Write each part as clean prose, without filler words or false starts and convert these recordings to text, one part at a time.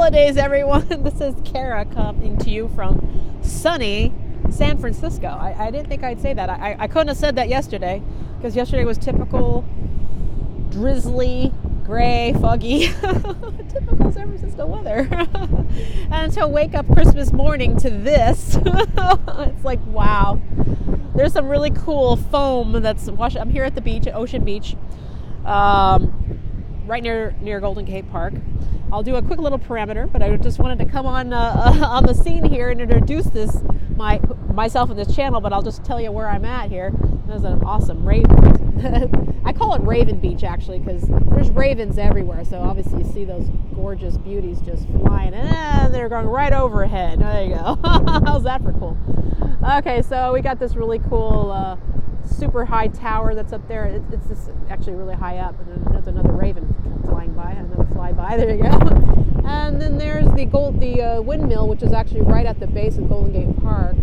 holidays, everyone. This is Kara coming to you from sunny San Francisco. I didn't think I'd say that. I couldn't have said that yesterday, because yesterday was typical drizzly, gray, foggy, typical San Francisco weather. And to wake up Christmas morning to this, it's like, wow. There's some really cool foam that's washed. I'm here at the beach, at Ocean Beach, right near Golden Gate Park. I'll do a quick little parameter, but I just wanted to come on the scene here and introduce myself in this channel. But I'll just tell you where I'm at here. There's an awesome raven. I call it Raven Beach, actually, because there's ravens everywhere. So obviously you see those gorgeous beauties just flying, and they're going right overhead. There you go. How's that for cool? Okay, so we got this really cool super high tower that's up there. It's just actually really high up, and then there's another raven flying by, another flyby. There you go. And then there's the windmill, which is actually right at the base of Golden Gate Park,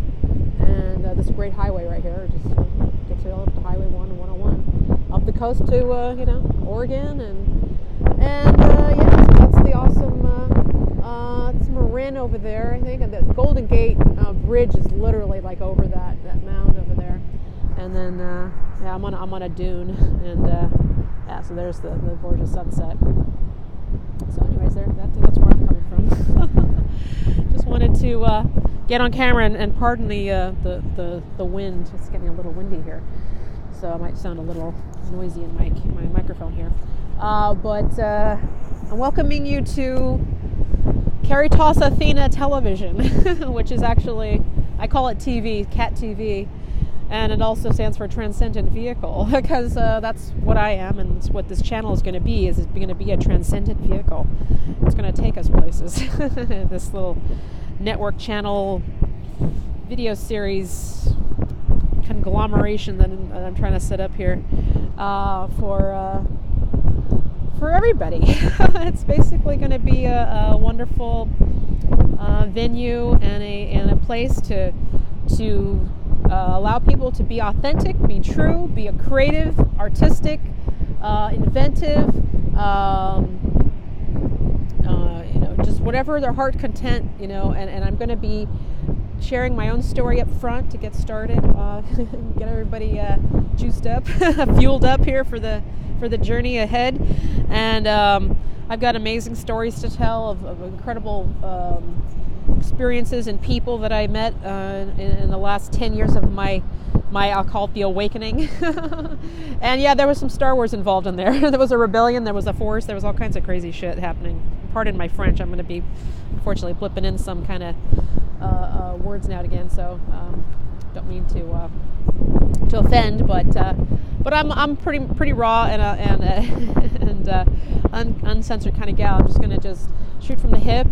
and this great highway right here just gets you all up to Highway 1 and 101, up the coast to Oregon, and yeah, so that's the awesome. It's Marin over there, I think, and the Golden Gate Bridge is literally like over that mound over there. And then, yeah, I'm on a dune, and yeah, so there's the gorgeous sunset. So, anyways, that's where I'm coming from. Just wanted to get on camera and pardon the wind. It's getting a little windy here, so I might sound a little noisy in my microphone here. But I'm welcoming you to Caritas Athena Television, which is actually, I call it TV, Cat TV. And it also stands for Transcendent Vehicle, because that's what I am, and it's what this channel is going to be. It's going to be a transcendent vehicle. It's going to take us places. This little network channel video series conglomeration that I'm trying to set up here for everybody. It's basically going to be a wonderful venue and a place to allow people to be authentic, be true, be a creative, artistic, inventive, just whatever their heart content, and I'm going to be sharing my own story up front to get started, get everybody juiced up, fueled up here for the journey ahead. And I've got amazing stories to tell of incredible experiences and people that I met in the last 10 years of my I'll call it the awakening. And yeah, there was some Star Wars involved in there. There was a rebellion, there was a force, there was all kinds of crazy shit happening. Pardon my French, I'm going to be unfortunately blipping in some kind of words now and again, so don't mean to offend, but I'm pretty raw and uncensored kind of gal. I'm just going to just shoot from the hip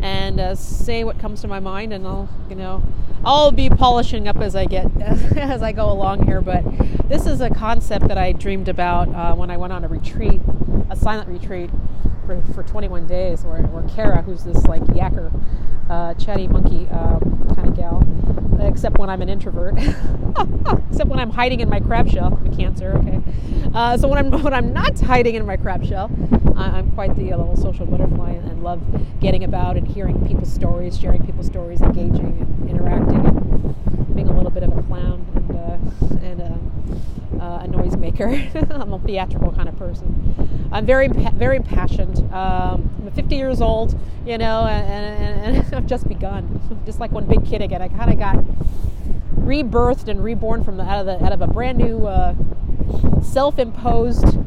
and say what comes to my mind, and I'll be polishing up as I go along here. But this is a concept that I dreamed about when I went on a silent retreat for 21 days, where Kara, who's this like yacker, chatty monkey kind of gal, except when I'm an introvert, except when I'm hiding in my crab shell. I'm a Cancer, okay. So when I'm not hiding in my crab shell, I'm quite the little social butterfly, and love getting about and hearing people's stories, sharing people's stories, engaging and interacting, and being a little bit of a clown and a noisemaker. I'm a theatrical kind of person. I'm very impassioned. I'm 50 years old, and I've just begun. Just like one big kid again. I kind of got rebirthed and reborn out of a brand new self-imposed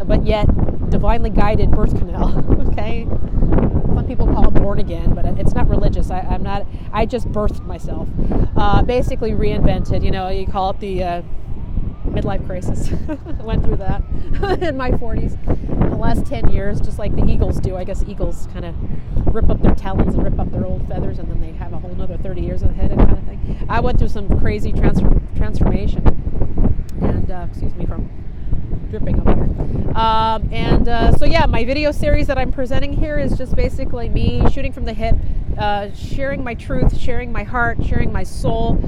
but yet divinely guided birth canal. Okay, some people call it born again, but it's not religious. I'm not. I just birthed myself, basically reinvented. You call it the midlife crisis. I went through that in my 40s. In the last 10 years, just like the eagles do. I guess eagles kind of rip up their talons and rip up their old feathers, and then they have a whole nother 30 years ahead, kind of thing. I went through some crazy transformation, and excuse me from dripping up here. So yeah, my video series that I'm presenting here is just basically me shooting from the hip, sharing my truth, sharing my heart, sharing my soul,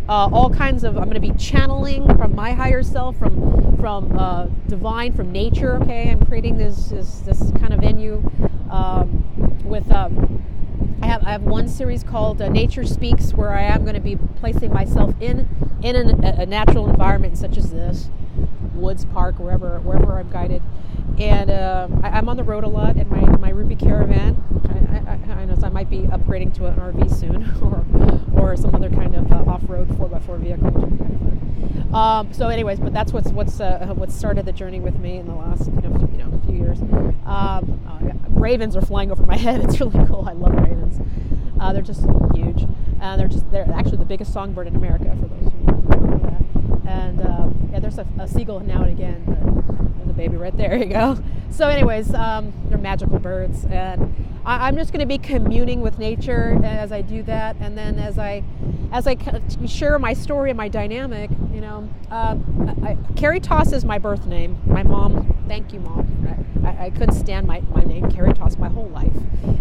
all kinds of, I'm going to be channeling from my higher self, from divine, from nature. Okay, I'm creating this kind of venue with I have one series called Nature Speaks, where I am going to be placing myself in a natural environment such as this, woods, park, wherever I'm guided. And I'm on the road a lot in my Ruby Caravan. I know I might be upgrading to an RV soon, or some other kind of off-road 4x4 vehicle, which would be kind of fun. So, anyways, but that's what started the journey with me in the last few years. Ravens are flying over my head. It's really cool. I love ravens. They're just huge. They're actually the biggest songbird in America, for those who know that. And yeah, there's a seagull now and again. But there's a baby right there. You go. So, anyways, they're magical birds, and I'm just going to be communing with nature as I do that, and then as I share my story and my dynamic. Carrie Toss is my birth name. My mom. Thank you, Mom. I couldn't stand my name, Carrie Toss, my whole life.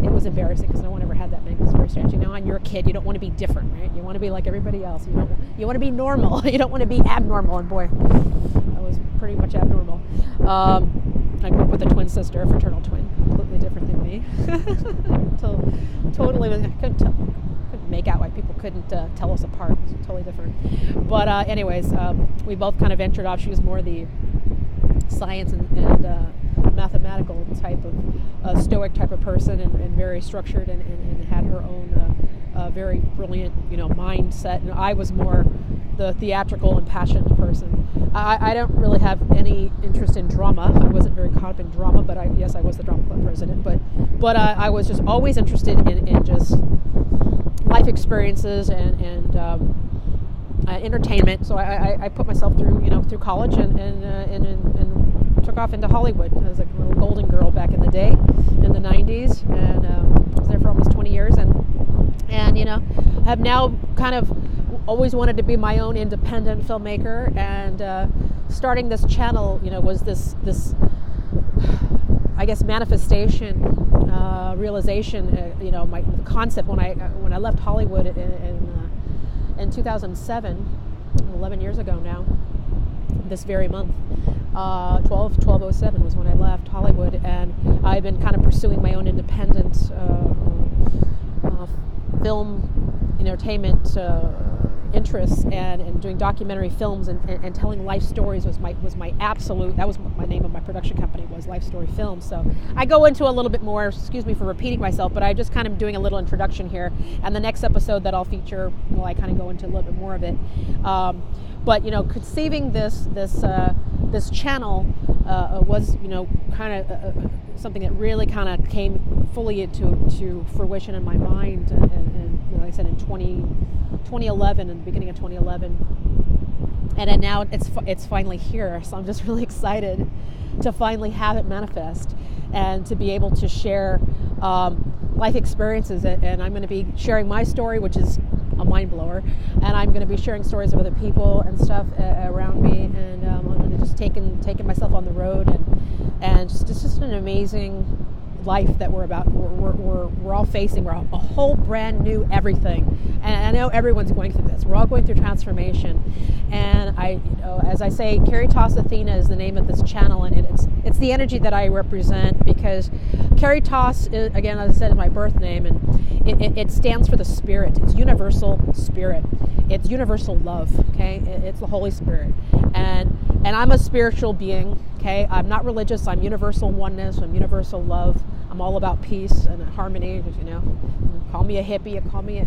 It was embarrassing because no one ever had that name. It was very strange. When you're a kid, you don't want to be different, right? You want to be like everybody else. You want to be normal. You don't want to be abnormal. And boy, I was pretty much abnormal. I grew up with a twin sister, a fraternal twin, completely different than me. I couldn't make out why people couldn't tell us apart. It was totally different. But anyways, we both kind of ventured off. She was more the science and mathematical type of stoic type of person, and very structured, and had her own very brilliant mindset, and I was more the theatrical and passionate person. I don't really have any interest in drama. I wasn't very caught up in drama, but I was the drama club president, but I was just always interested in just life experiences and entertainment. So I put myself through college and took off into Hollywood. I was a little golden girl back in the day, in the 90s, and was there for almost 20 years, and have now kind of always wanted to be my own independent filmmaker, and starting this channel was this I guess manifestation, realization. My concept when I left Hollywood in 2007, 11 years ago now, this very month. 12/07 was when I left Hollywood, and I've been kind of pursuing my own independent film entertainment interests, and doing documentary films and telling life stories was my absolute. That was my name of my production company, was Life Story Films. So I go into a little bit more. Excuse me for repeating myself, but I just kind of doing a little introduction here. And the next episode that I'll feature, I kind of go into a little bit more of it. But conceiving this channel was kind of something that really kind of came fully into fruition in my mind, and like I said, in 2011, in the beginning of 2011, and then now it's finally here. So I'm just really excited to finally have it manifest and to be able to share life experiences. And I'm going to be sharing my story, which is a mind blower, and I'm going to be sharing stories of other people and stuff around me, and I'm going to just taking myself on the road, and just an amazing life that we're all facing. We're a whole brand new everything, and I know everyone's going through this. We're all going through transformation, and as I say, Carrie Toss Athena is the name of this channel, and it's the energy that I represent, because Carrie Toss is, again, as I said, is my birth name, and it stands for the spirit. It's universal spirit. It's universal love. Okay, it's the Holy Spirit, and I'm a spiritual being. Okay, I'm not religious. I'm universal oneness. I'm universal love. I'm all about peace and harmony. Call me a hippie.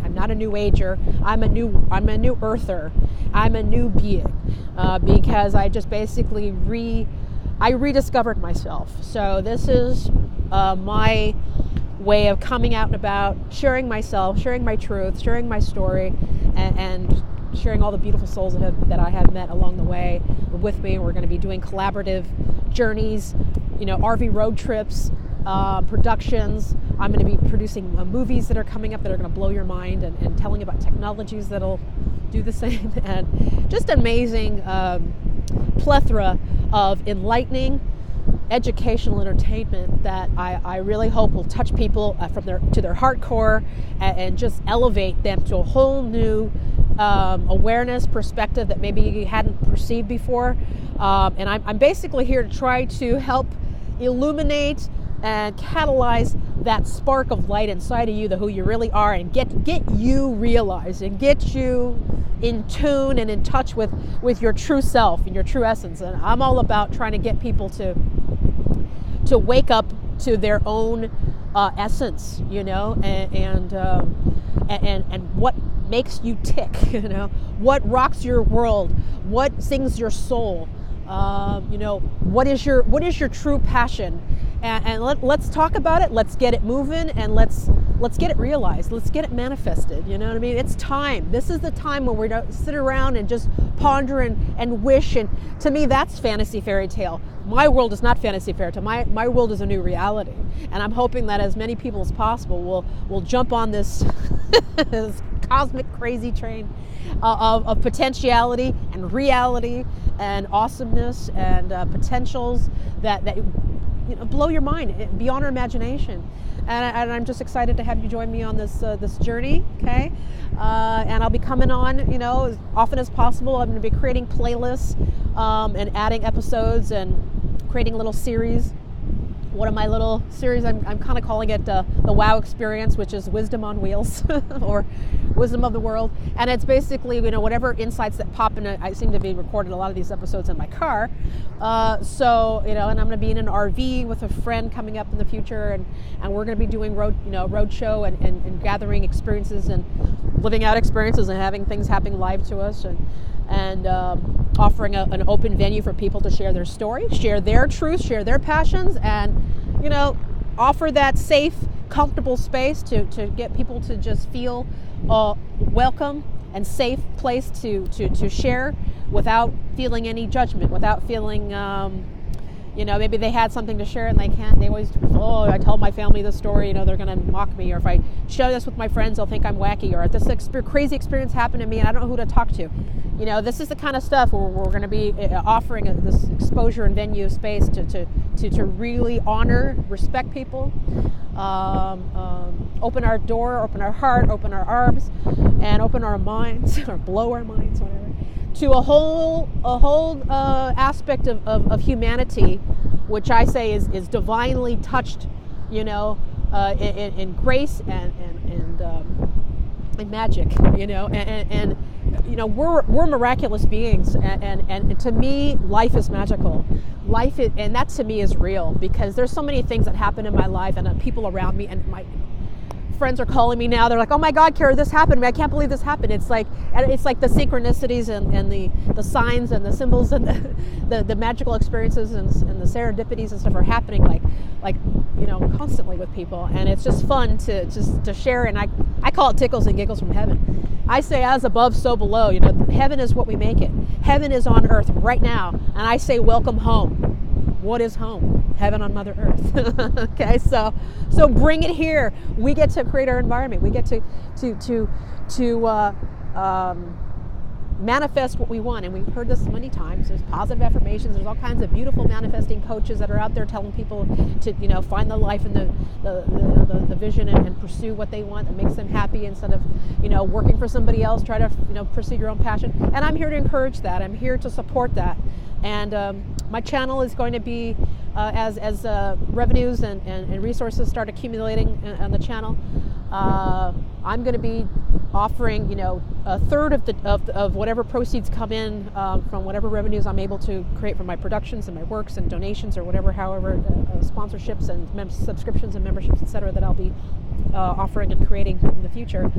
I'm not a new ager. I'm a new earther. I'm a new being, because I just basically rediscovered myself. So this is my way of coming out and about, sharing myself, sharing my truth, sharing my story, and sharing all the beautiful souls that I have met along the way with me. We're going to be doing collaborative journeys, RV road trips, productions. I'm going to be producing movies that are coming up that are going to blow your mind, and telling about technologies that'll do the same, and just amazing plethora of enlightening, educational entertainment that I really hope will touch people from their heart core, and just elevate them to a whole new awareness, perspective that maybe you hadn't perceived before. And I'm basically here to try to help illuminate and catalyze that spark of light inside of you, the who you really are, and get you realized and get you in tune and in touch with your true self and your true essence. And I'm all about trying to get people to wake up to their own essence, you know, and what makes you tick, you know, what rocks your world, what sings your soul, you know, what is your true passion, and let's talk about it. Let's get it moving, and let's get it realized. Let's get it manifested. You know what I mean? It's time. This is the time when we don't sit around and just ponder and wish. And to me, that's fantasy fairy tale. My world is not fantasy fairy tale. My world is a new reality, and I'm hoping that as many people as possible will jump on this this cosmic crazy train of potentiality and reality and awesomeness and potentials that you know, blow your mind beyond our imagination. And I'm just excited to have you join me on this journey, okay? And I'll be coming on, you know, as often as possible. I'm going to be creating playlists and adding episodes and creating little series. One of my little series, I'm kind of calling it the WOW experience, which is wisdom on wheels or wisdom of the world. And it's basically, you know, whatever insights that pop in. I seem to be recording a lot of these episodes in my car. So, you know, and I'm going to be in an RV with a friend coming up in the future, and we're going to be doing road show and gathering experiences and living out experiences and having things happening live to us, and offering an open venue for people to share their story, share their truth, share their passions, and, you know, offer that safe, comfortable space to get people to just feel welcome and safe place to share without feeling any judgment, without feeling, you know, maybe they had something to share and they can't. They always, I tell my family this story, you know, they're going to mock me. Or if I share this with my friends, they'll think I'm wacky. Or if this crazy experience happened to me and I don't know who to talk to. You know, this is the kind of stuff where we're going to be offering this exposure and venue space to really honor, respect people, open our door, open our heart, open our arms, and open our minds, or blow our minds, whatever, to a whole aspect of humanity, which I say is divinely touched, you know, in grace and magic, you know, and you know, we're miraculous beings, and to me, life is magical. Life is, and that to me is real, because there's so many things that happen in my life and people around me, and my friends are calling me now. They're like, "Oh my God, Kara, this happened. I can't believe this happened." It's like the synchronicities and the signs and the symbols and the magical experiences and the serendipities and stuff are happening like you know, constantly with people, and it's just fun to share. And I call it tickles and giggles from heaven. I say, as above, so below. You know, heaven is what we make it. Heaven is on earth right now, and I say, welcome home. What is home? Heaven on Mother Earth. Okay, so bring it here. We get to create our environment. We get to manifest what we want. And we've heard this many times. There's positive affirmations. There's all kinds of beautiful manifesting coaches that are out there telling people to, you know, find the life and the vision and pursue what they want that makes them happy, instead of, you know, working for somebody else. Try to, you know, pursue your own passion. And I'm here to encourage that. I'm here to support that. And my channel is going to be, as revenues and resources start accumulating on the channel, I'm going to be offering, you know, a third of whatever proceeds come in from whatever revenues I'm able to create from my productions and my works and donations or whatever, however, sponsorships and subscriptions and memberships, etc., that I'll be offering and creating in the future.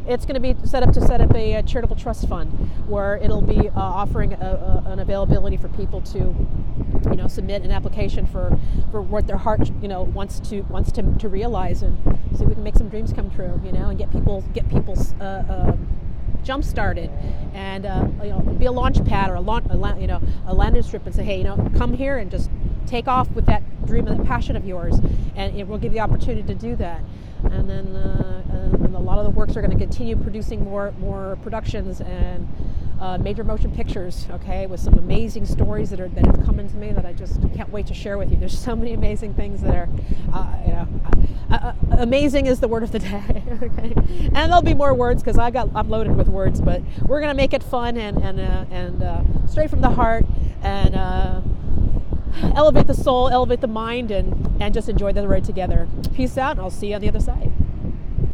It's going to be set up a charitable trust fund where it'll be offering an availability for people to, you know, submit an application for what their heart, you know, wants to realize, and so we can make some dreams come true, you know, and get people's jump started, and you know, be a launch pad or a landing strip, and say, hey, you know, come here and just take off with that dream and that passion of yours, and it will give you the opportunity to do that. And then and a lot of the works are going to continue producing more productions and major motion pictures, okay, with some amazing stories that have come into me that I just can't wait to share with you. There's so many amazing things that are, you know, amazing is the word of the day, okay? And there'll be more words, because I'm loaded with words, but we're going to make it fun and straight from the heart, and elevate the soul, elevate the mind, and just enjoy the ride together. Peace out, and I'll see you on the other side.